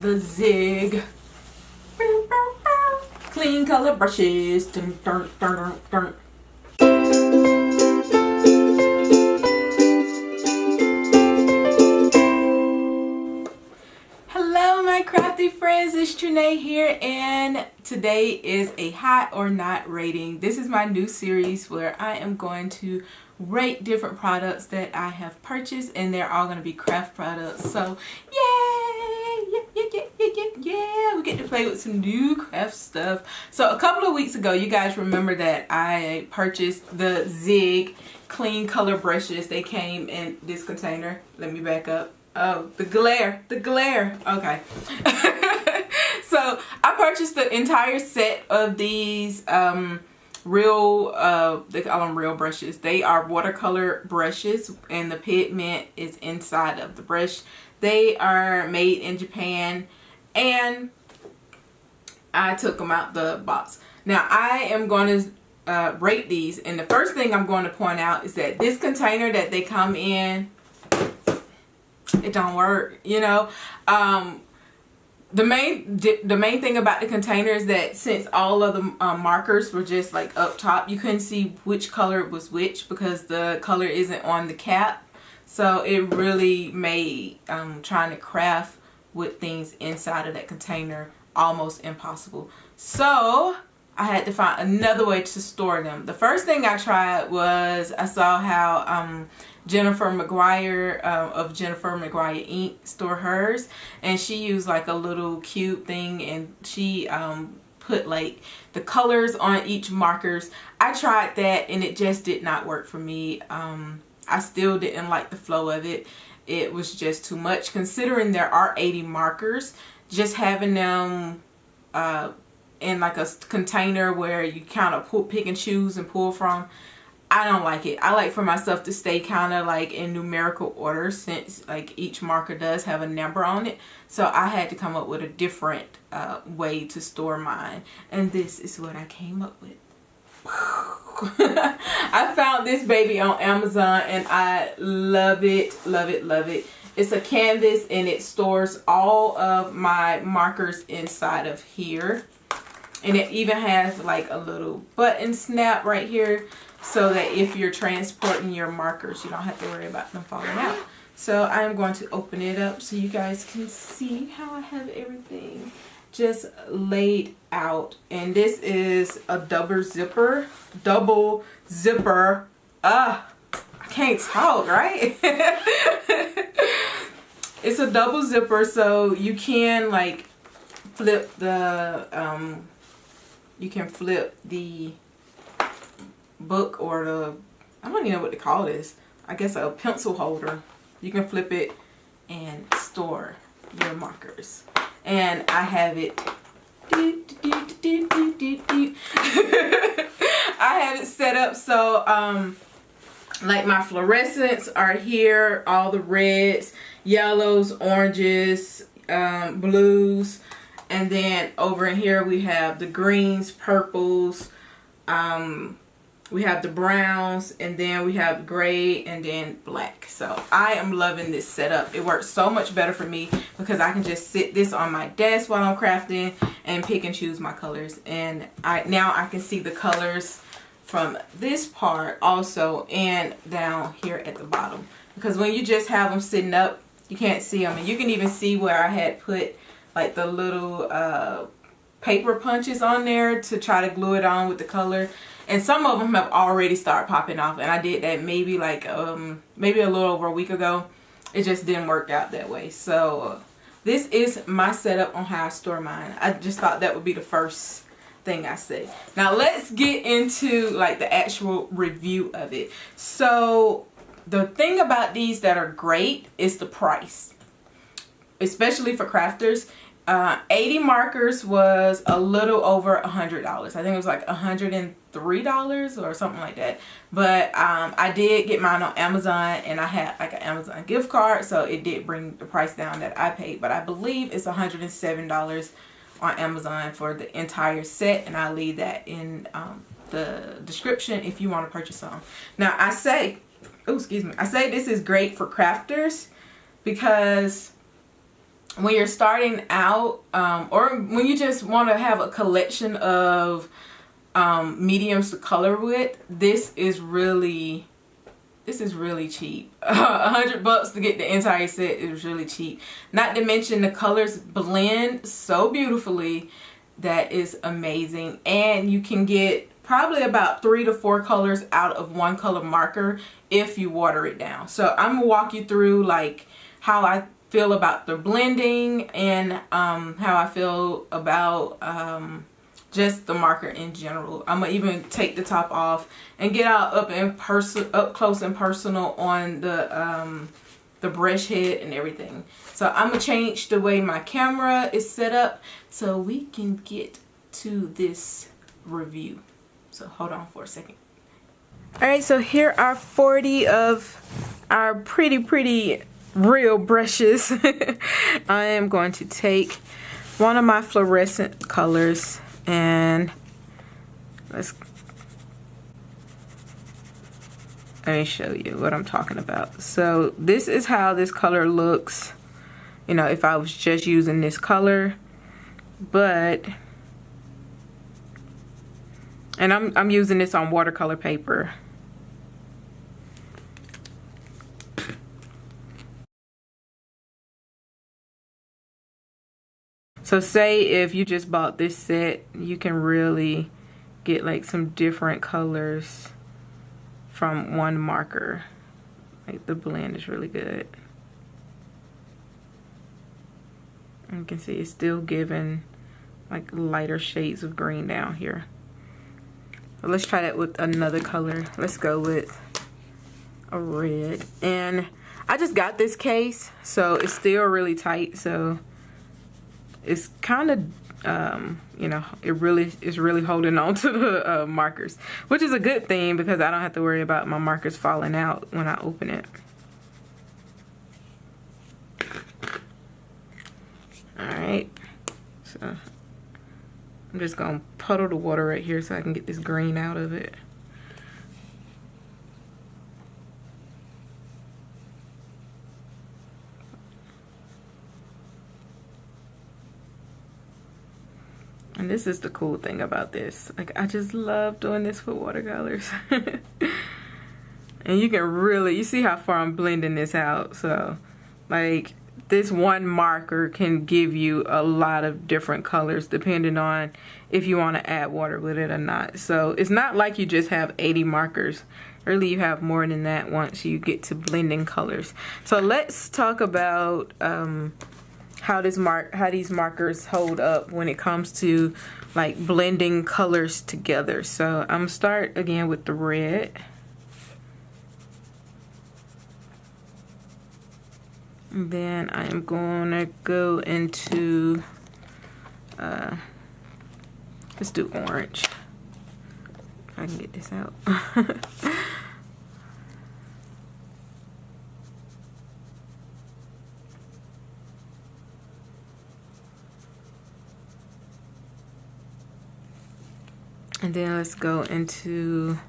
the Zig clean color brushes. Dun, dun, dun, dun, dun. Hello my crafty friends, it's Tranae here, and today is a hot or not rating. This is my new series where I am going to rate different products that I have purchased, and they're all going to be craft products. So yay, yeah, we get to play with some new craft stuff. So a couple of weeks ago, you guys remember that I purchased the Zig clean color brushes. They came in this container. Let me back up. Oh, the glare, okay. So I purchased the entire set of these they call them real brushes. They are watercolor brushes, and the pigment is inside of the brush. They are made in Japan, and I took them out the box. Now I am going to rate these, and the first thing I'm going to point out is that this container that they come in, it don't work, you know. The main thing about the container is that since all of the markers were just like up top, you couldn't see which color was which because the color isn't on the cap. So it really made trying to craft with things inside of that container almost impossible. So I had to find another way to store them. The first thing I tried was I saw how Jennifer McGuire of Jennifer McGuire Inc. store hers, and she used like a little cube thing, and she put like the colors on each markers. I tried that and it just did not work for me. I still didn't like the flow of it. It was just too much considering there are 80 markers. Just having them in like a container where you kind of pick and choose and pull from, I don't like it. I like for myself to stay kind of like in numerical order, since like each marker does have a number on it. So I had to come up with a different way to store mine, and this is what I came up with. I found this baby on Amazon and I love it, love it, love it. It's a canvas and it stores all of my markers inside of here. And it even has like a little button snap right here, so that if you're transporting your markers, you don't have to worry about them falling out. So I'm going to open it up so you guys can see how I have everything just laid out. And this is a double zipper. I can't talk, right? It's a double zipper, so you can like flip the book, or the, I don't even know what to call this, I guess a pencil holder. You can flip it and store your markers. And I have it I have it set up so like my fluorescents are here, all the reds, yellows, oranges, blues, and then over in here we have the greens, purples, we have the browns, and then we have gray, and then black. So I am loving this setup. It works so much better for me because I can just sit this on my desk while I'm crafting and pick and choose my colors. And now I can see the colors from this part also, and down here at the bottom. Because when you just have them sitting up, you can't see them. And you can even see where I had put like the little paper punches on there to try to glue it on with the color. And some of them have already started popping off, and I did that maybe like maybe a little over a week ago. It just didn't work out that way. So this is my setup on how I store mine. I just thought that would be the first thing I said. Now let's get into like the actual review of it. So the thing about these that are great is the price, especially for crafters. 80 markers was a little over $100. I think it was like $103 or something like that. But I did get mine on Amazon, and I had like an Amazon gift card, so it did bring the price down that I paid. But I believe it's $107 on Amazon for the entire set, and I'll leave that in the description if you want to purchase some. Now I say, oh excuse me, I say this is great for crafters because when you're starting out, or when you just want to have a collection of mediums to color with, this is really cheap. $100 to get the entire set is really cheap. Not to mention the colors blend so beautifully. That is amazing. And you can get probably about 3 to 4 colors out of one color marker if you water it down. So I'm gonna walk you through like how I feel about the blending and how I feel about just the marker in general. I'm gonna even take the top off and get out up close and personal on the brush head and everything. So I'm gonna change the way my camera is set up so we can get to this review. So hold on for a second. Alright, so here are 40 of our pretty real brushes. I am going to take one of my fluorescent colors and let me show you what I'm talking about. So this is how this color looks, you know, if I was just using this color. But and I'm using this on watercolor paper. So say if you just bought this set, you can really get like some different colors from one marker. Like the blend is really good. And you can see it's still giving like lighter shades of green down here. But let's try that with another color. Let's go with a red. And I just got this case, so it's still really tight. So it's kind of, you know, it really is really holding on to the markers, which is a good thing because I don't have to worry about my markers falling out when I open it. Alright, so I'm just going to puddle the water right here so I can get this green out of it. And this is the cool thing about this. Like, I just love doing this with watercolors. And you can really, you see how far I'm blending this out. So, like, this one marker can give you a lot of different colors depending on if you want to add water with it or not. So, it's not like you just have 80 markers. Really, you have more than that once you get to blending colors. So, let's talk about how these markers hold up when it comes to like blending colors together. So I'm gonna start again with the red. And then I am gonna go into let's do orange. If I can get this out. And then let's go into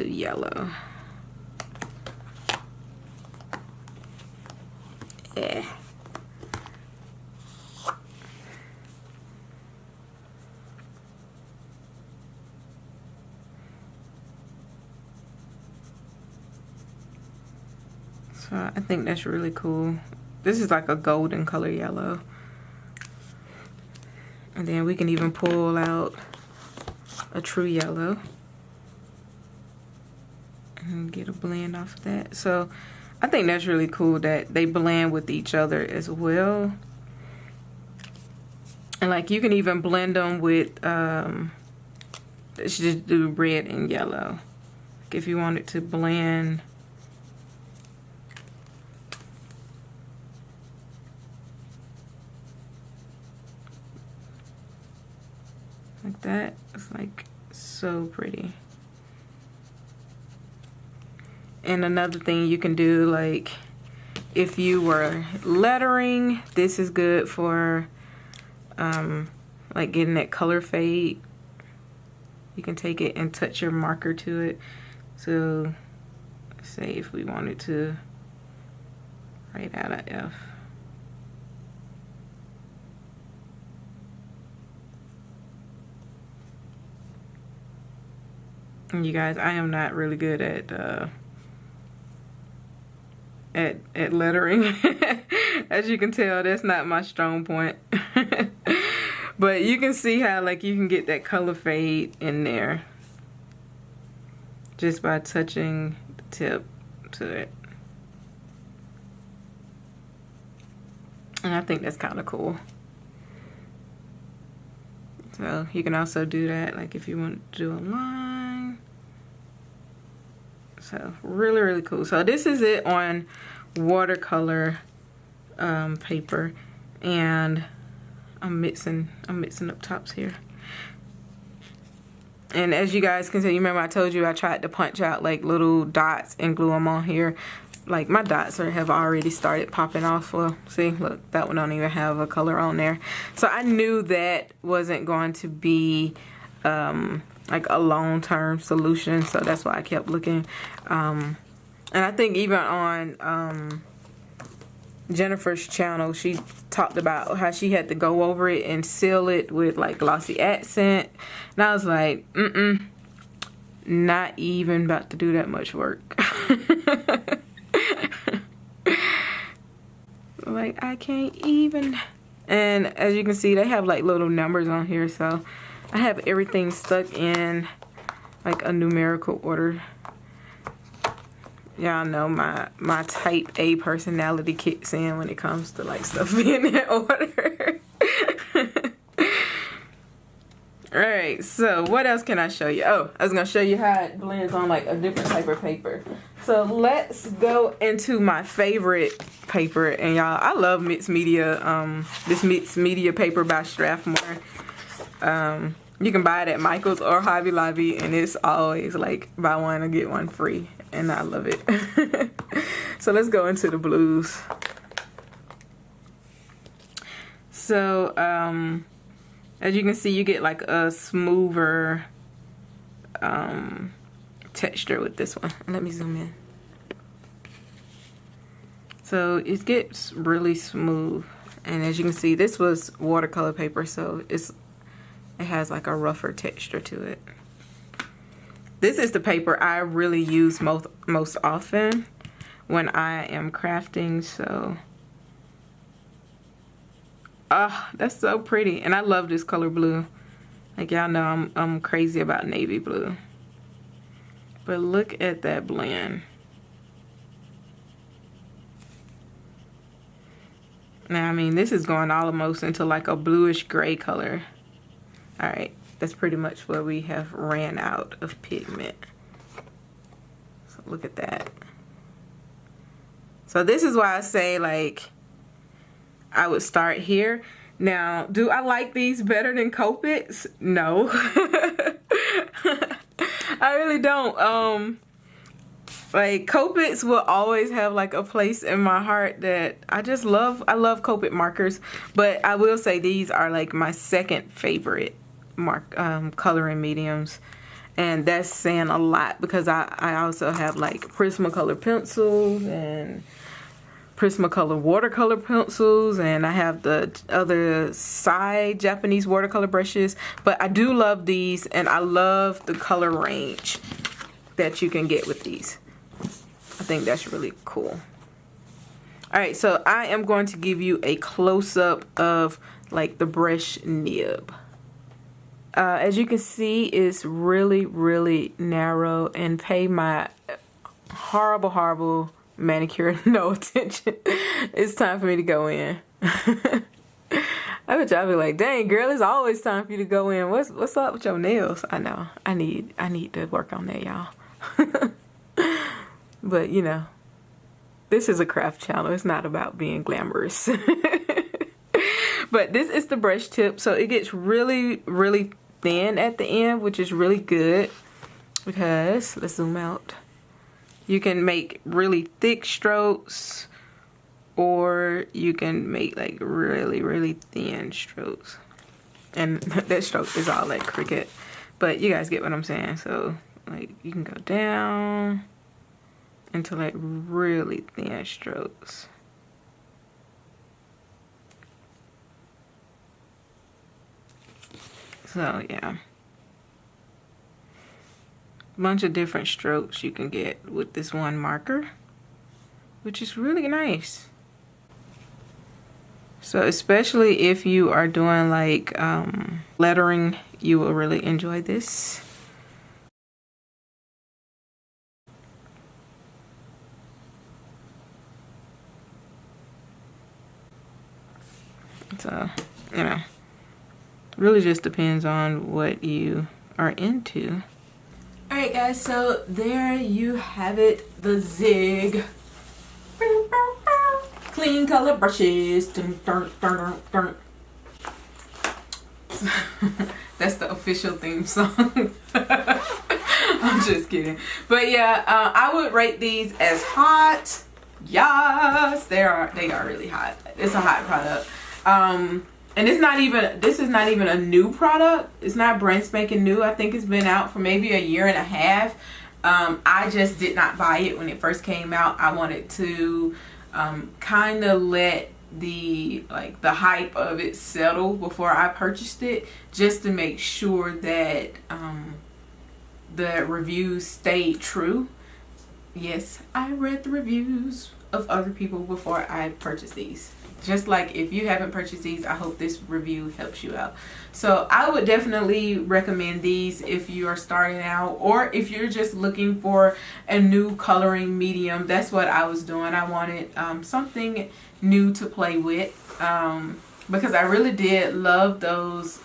yellow. Yeah. So I think that's really cool. This is like a golden color yellow. And then we can even pull out a true yellow and get a blend off of that. So I think that's really cool that they blend with each other as well. And like you can even blend them with, let's just do red and yellow. Like if you wanted to blend like that, it's like so pretty. And another thing you can do, like if you were lettering, this is good for like getting that color fade. You can take it and touch your marker to it. So say if we wanted to write out an F, And you guys, I am not really good at lettering. As you can tell, that's not my strong point. But you can see how like you can get that color fade in there just by touching the tip to it. And I think that's kind of cool. So you can also do that like if you want to do a line. So really, really cool. So this is it on watercolor paper, and I'm mixing up tops here. And as you guys can see, you remember I told you I tried to punch out like little dots and glue them on here. Like my dots have already started popping off. Well, see, look, that one don't even have a color on there. So I knew that wasn't going to be like a long-term solution, so that's why I kept looking. And I think even on Jennifer's channel, she talked about how she had to go over it and seal it with like glossy accent, and I was like, not even about to do that much work. Like I can't even. And as you can see, they have like little numbers on here, so I have everything stuck in like a numerical order. Y'all know my type A personality kicks in when it comes to like stuff being in order. Alright, so what else can I show you? Oh, I was going to show you how it blends on like a different type of paper. So let's go into my favorite paper. And y'all, I love mixed media, this mixed media paper by Strathmore. You can buy it at Michael's or Hobby Lobby, and it's always like buy one and get one free, and I love it. So let's go into the blues. So as you can see, you get like a smoother texture with this one. Let me zoom in. So it gets really smooth, and as you can see, this was watercolor paper, so it has like a rougher texture to it. This is the paper I really use most often when I am crafting, so that's so pretty. And I love this color blue. Like y'all know I'm crazy about navy blue. But look at that blend. Now I mean, this is going almost into like a bluish gray color. Alright, that's pretty much where we have ran out of pigment. So look at that. So this is why I say like I would start here. Now, do I like these better than Copics? No. I really don't. Like Copics will always have like a place in my heart that I just love. I love Copic markers, but I will say these are like my second favorite coloring mediums, and that's saying a lot because I also have like Prismacolor pencils and Prismacolor watercolor pencils, and I have the other side Japanese watercolor brushes. But I do love these, and I love the color range that you can get with these. I think that's really cool. Alright, so I am going to give you a close-up of like the brush nib. As you can see, it's really, really narrow, and pay my horrible manicure no attention. It's time for me to go in. I bet y'all be like, dang girl, it's always time for you to go in. What's up with your nails? I know. I need to work on that, y'all. But you know, this is a craft channel. It's not about being glamorous. But this is the brush tip, so it gets really, really thin at the end, which is really good because, let's zoom out, you can make really thick strokes, or you can make like really, really thin strokes. And that stroke is all like cricket, but you guys get what I'm saying. So like you can go down into like really thin strokes. So yeah. bunch of different strokes you can get with this one marker, which is really nice. So especially if you are doing like lettering, you will really enjoy this. So, you know, really just depends on what you are into. Alright guys, so there you have it, the Zig clean color brushes. That's the official theme song. I'm just kidding. But yeah, I would rate these as hot. Yes, they are really hot. It's a hot product. And it's not even, this is not even a new product. It's not brand spanking new. I think it's been out for maybe a year and a half. I just did not buy it when it first came out. I wanted to kind of let the hype of it settle before I purchased it, just to make sure that the reviews stayed true. Yes, I read the reviews of other people before I purchased these. Just like if you haven't purchased these, I hope this review helps you out. So I would definitely recommend these if you are starting out, or if you're just looking for a new coloring medium. That's what I was doing. I wanted something new to play with, because I really did love those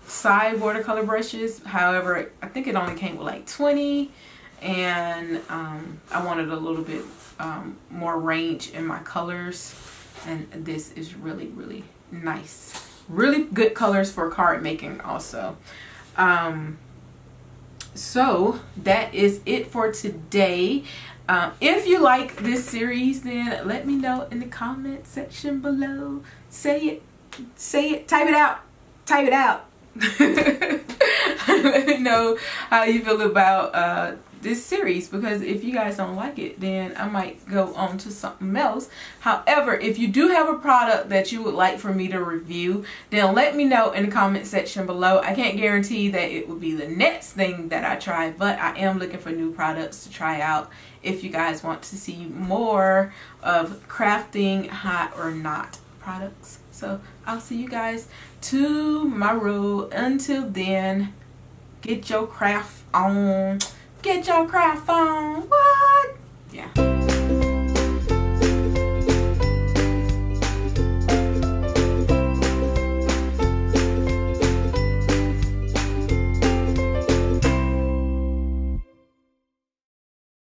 side watercolor brushes. However, I think it only came with like 20, and I wanted a little bit more range in my colors. And this is really, really nice. Really good colors for card making also. So that is it for today. If you like this series, then let me know in the comment section below. Say it, type it out. Let me know how you feel about this series, because if you guys don't like it, then I might go on to something else. However, if you do have a product that you would like for me to review, then let me know in the comment section below. I can't guarantee that it will be the next thing that I try, but I am looking for new products to try out if you guys want to see more of crafting hot or not products. So I'll see you guys tomorrow. Until then, get your craft on. Get your craft on. What? Yeah.